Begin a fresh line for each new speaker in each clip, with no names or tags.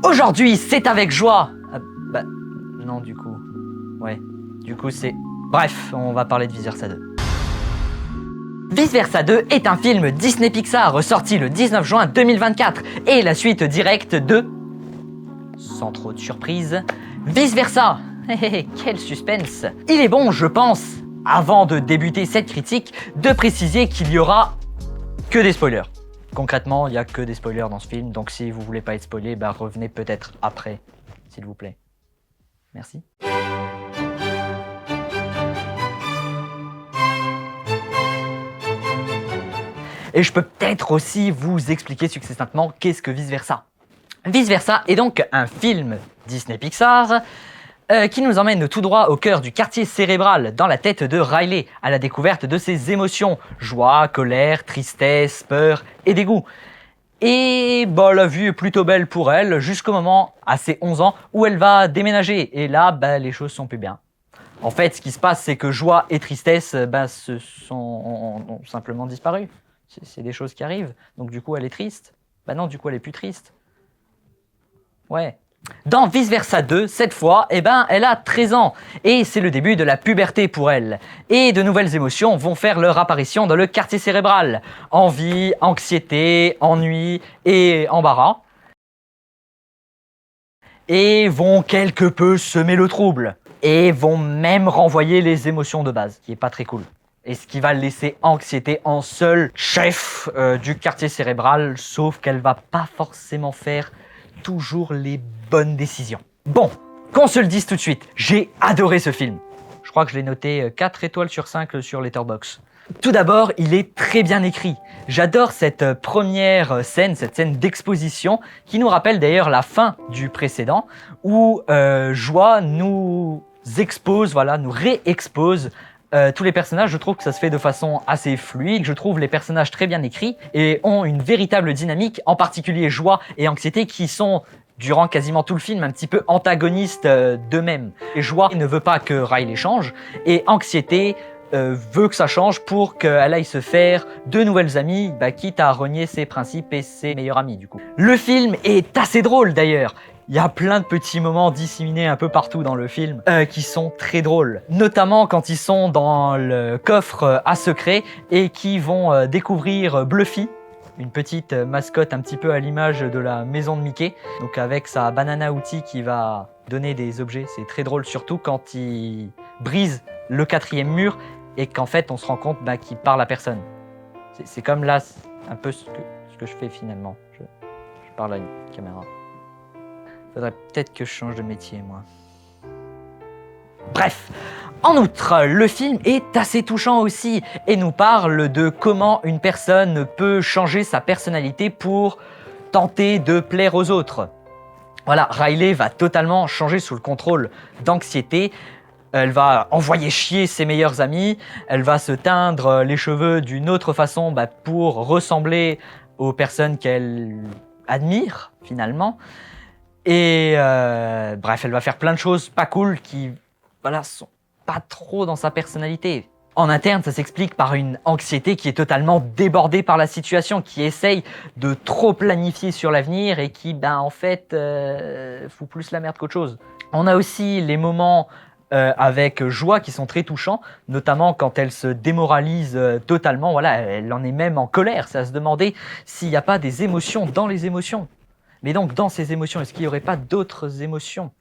Aujourd'hui, c'est avec joie. Non, du coup. Ouais, du coup, c'est. Bref, on va parler de Vice Versa 2. Vice Versa 2 est un film Disney Pixar sorti le 19 juin 2024 et la suite directe de. Sans trop de surprise, Vice Versa. Quel suspense. Il est bon, je pense, avant de débuter cette critique, de préciser qu'il y aura que des spoilers. Concrètement, il n'y a que des spoilers dans ce film, donc si vous voulez pas être spoilé, revenez peut-être après, s'il vous plaît. Merci. Et je peux peut-être aussi vous expliquer succinctement qu'est-ce que Vice Versa. Vice Versa est donc un film Disney Pixar qui nous emmène tout droit au cœur du quartier cérébral, dans la tête de Riley, à la découverte de ses émotions, joie, colère, tristesse, peur et dégoût. Et la vue est plutôt belle pour elle, jusqu'au moment, à ses 11 ans, où elle va déménager. Et là, les choses sont plus bien. En fait, ce qui se passe, c'est que joie et tristesse ont simplement disparu. C'est des choses qui arrivent. Donc du coup, elle est triste. Non, du coup, elle est plus triste. Ouais. Dans Vice Versa 2, cette fois, elle a 13 ans et c'est le début de la puberté pour elle. Et de nouvelles émotions vont faire leur apparition dans le quartier cérébral. Envie, anxiété, ennui et embarras. Et vont quelque peu semer le trouble. Et vont même renvoyer les émotions de base, qui est pas très cool. Et ce qui va laisser anxiété en seul chef du quartier cérébral, sauf qu'elle va pas forcément faire toujours les bonnes décisions. Bon, qu'on se le dise tout de suite, j'ai adoré ce film. Je crois que je l'ai noté 4 étoiles sur 5 sur Letterboxd. Tout d'abord, il est très bien écrit. J'adore cette première scène, cette scène d'exposition, qui nous rappelle d'ailleurs la fin du précédent, où Joie nous expose, nous réexpose tous les personnages. Je trouve que ça se fait de façon assez fluide. Je trouve les personnages très bien écrits et ont une véritable dynamique, en particulier Joie et Anxiété, qui sont, durant quasiment tout le film, un petit peu antagonistes d'eux-mêmes. Et Joie ne veut pas que Riley change, et Anxiété veut que ça change pour qu'elle aille se faire de nouvelles amies, quitte à renier ses principes et ses meilleurs amis, du coup. Le film est assez drôle, d'ailleurs. Il y a plein de petits moments disséminés un peu partout dans le film qui sont très drôles. Notamment quand ils sont dans le coffre à secret et qui vont découvrir Bluffy, une petite mascotte un petit peu à l'image de la maison de Mickey. Donc avec sa banane à outils qui va donner des objets. C'est très drôle, surtout quand il brise le 4e mur et qu'en fait on se rend compte qu'il parle à personne. C'est comme là, un peu ce que je fais finalement. Je parle à une caméra. Faudrait peut-être que je change de métier, moi. Bref, en outre, le film est assez touchant aussi et nous parle de comment une personne peut changer sa personnalité pour tenter de plaire aux autres. Voilà, Riley va totalement changer sous le contrôle d'Anxiété. Elle va envoyer chier ses meilleurs amis, elle va se teindre les cheveux d'une autre façon pour ressembler aux personnes qu'elle admire, finalement. Et bref, elle va faire plein de choses pas cool qui sont pas trop dans sa personnalité. En interne, ça s'explique par une anxiété qui est totalement débordée par la situation, qui essaye de trop planifier sur l'avenir et qui, en fait, fout plus la merde qu'autre chose. On a aussi les moments avec Joie qui sont très touchants, notamment quand elle se démoralise totalement. Elle en est même en colère. C'est à se demander s'il n'y a pas des émotions dans les émotions. Mais donc, dans ces émotions, est-ce qu'il n'y aurait pas d'autres émotions ?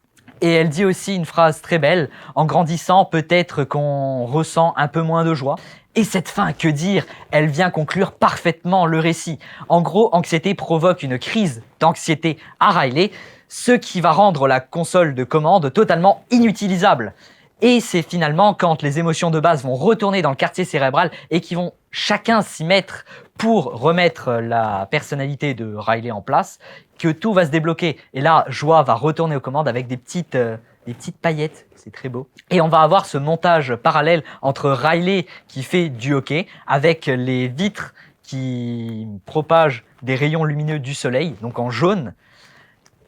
Et elle dit aussi une phrase très belle, en grandissant, peut-être qu'on ressent un peu moins de joie. Et cette fin, que dire ? Elle vient conclure parfaitement le récit. En gros, Anxiété provoque une crise d'anxiété à Riley, ce qui va rendre la console de commande totalement inutilisable. Et c'est finalement quand les émotions de base vont retourner dans le quartier cérébral et qui vont chacun s'y mettre pour remettre la personnalité de Riley en place, que tout va se débloquer. Et là, Joie va retourner aux commandes avec des petites paillettes. C'est très beau. Et on va avoir ce montage parallèle entre Riley qui fait du hockey avec les vitres qui propagent des rayons lumineux du soleil, donc en jaune,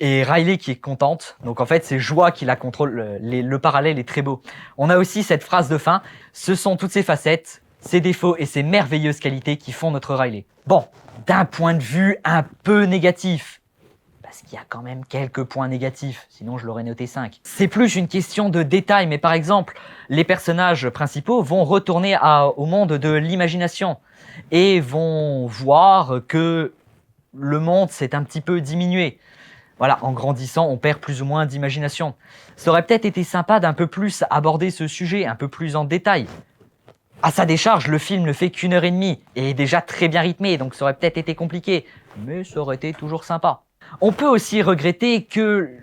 et Riley qui est contente. Donc en fait, c'est Joie qui la contrôle. Le parallèle est très beau. On a aussi cette phrase de fin. Ce sont toutes ces facettes, ces défauts et ces merveilleuses qualités qui font notre Riley. Bon, d'un point de vue un peu négatif, parce qu'il y a quand même quelques points négatifs, sinon je l'aurais noté 5. C'est plus une question de détail, mais par exemple, les personnages principaux vont retourner au monde de l'imagination et vont voir que le monde s'est un petit peu diminué. Voilà, en grandissant, on perd plus ou moins d'imagination. Ça aurait peut-être été sympa d'un peu plus aborder ce sujet, un peu plus en détail. À sa décharge, le film ne fait qu'1h30 et est déjà très bien rythmé, donc ça aurait peut-être été compliqué, mais ça aurait été toujours sympa. On peut aussi regretter que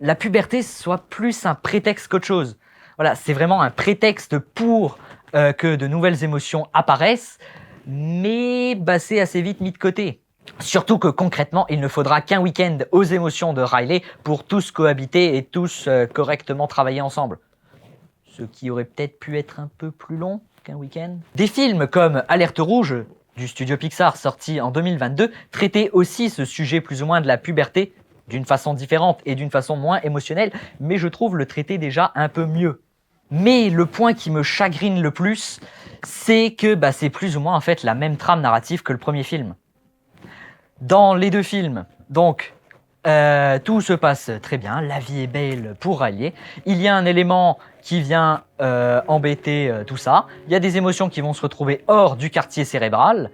la puberté soit plus un prétexte qu'autre chose. Voilà, c'est vraiment un prétexte pour que de nouvelles émotions apparaissent, mais c'est assez vite mis de côté. Surtout que concrètement, il ne faudra qu'un week-end aux émotions de Riley pour tous cohabiter et tous correctement travailler ensemble. Ce qui aurait peut-être pu être un peu plus long qu'un week-end. Des films comme Alerte Rouge, du studio Pixar, sorti en 2022, traitaient aussi ce sujet plus ou moins de la puberté, d'une façon différente et d'une façon moins émotionnelle, mais je trouve le traiter déjà un peu mieux. Mais le point qui me chagrine le plus, c'est que c'est plus ou moins en fait la même trame narrative que le premier film. Dans les deux films, donc, tout se passe très bien, la vie est belle pour Riley. Il y a un élément qui vient embêter tout ça. Il y a des émotions qui vont se retrouver hors du quartier cérébral.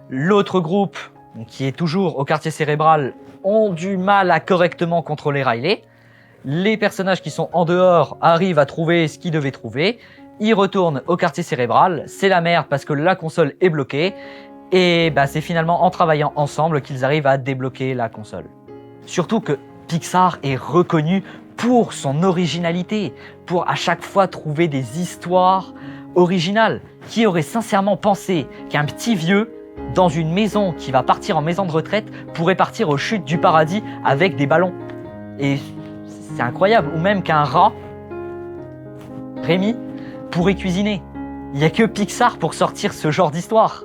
L'autre groupe, qui est toujours au quartier cérébral, ont du mal à correctement contrôler Riley. Les personnages qui sont en dehors arrivent à trouver ce qu'ils devaient trouver. Ils retournent au quartier cérébral. C'est la merde parce que la console est bloquée. Et c'est finalement en travaillant ensemble qu'ils arrivent à débloquer la console. Surtout que Pixar est reconnu pour son originalité, pour à chaque fois trouver des histoires originales. Qui aurait sincèrement pensé qu'un petit vieux, dans une maison qui va partir en maison de retraite, pourrait partir aux chutes du paradis avec des ballons? Et c'est incroyable. Ou même qu'un rat, Rémi, pourrait cuisiner. Il n'y a que Pixar pour sortir ce genre d'histoire.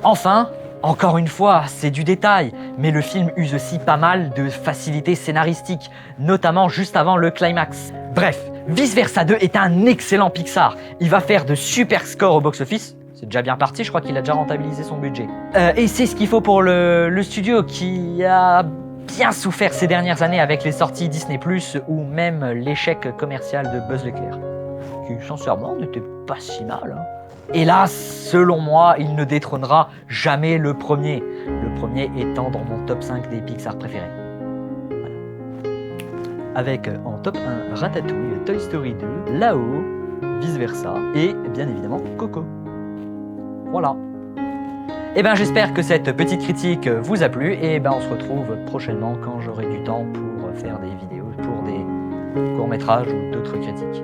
Enfin, encore une fois, c'est du détail, mais le film use aussi pas mal de facilité scénaristique, notamment juste avant le climax. Bref, Vice Versa 2 est un excellent Pixar. Il va faire de super scores au box-office. C'est déjà bien parti, je crois qu'il a déjà rentabilisé son budget. Et c'est ce qu'il faut pour le studio qui a bien souffert ces dernières années avec les sorties Disney+, ou même l'échec commercial de Buzz l'éclair, qui sincèrement n'était pas si mal, hein. Hélas, selon moi, il ne détrônera jamais le premier. Le premier étant dans mon top 5 des Pixar préférés. Voilà. Avec en top 1 Ratatouille, Toy Story 2, Là-haut, Vice Versa et bien évidemment Coco. Voilà. Et j'espère que cette petite critique vous a plu et on se retrouve prochainement quand j'aurai du temps pour faire des vidéos pour des courts-métrages ou d'autres critiques.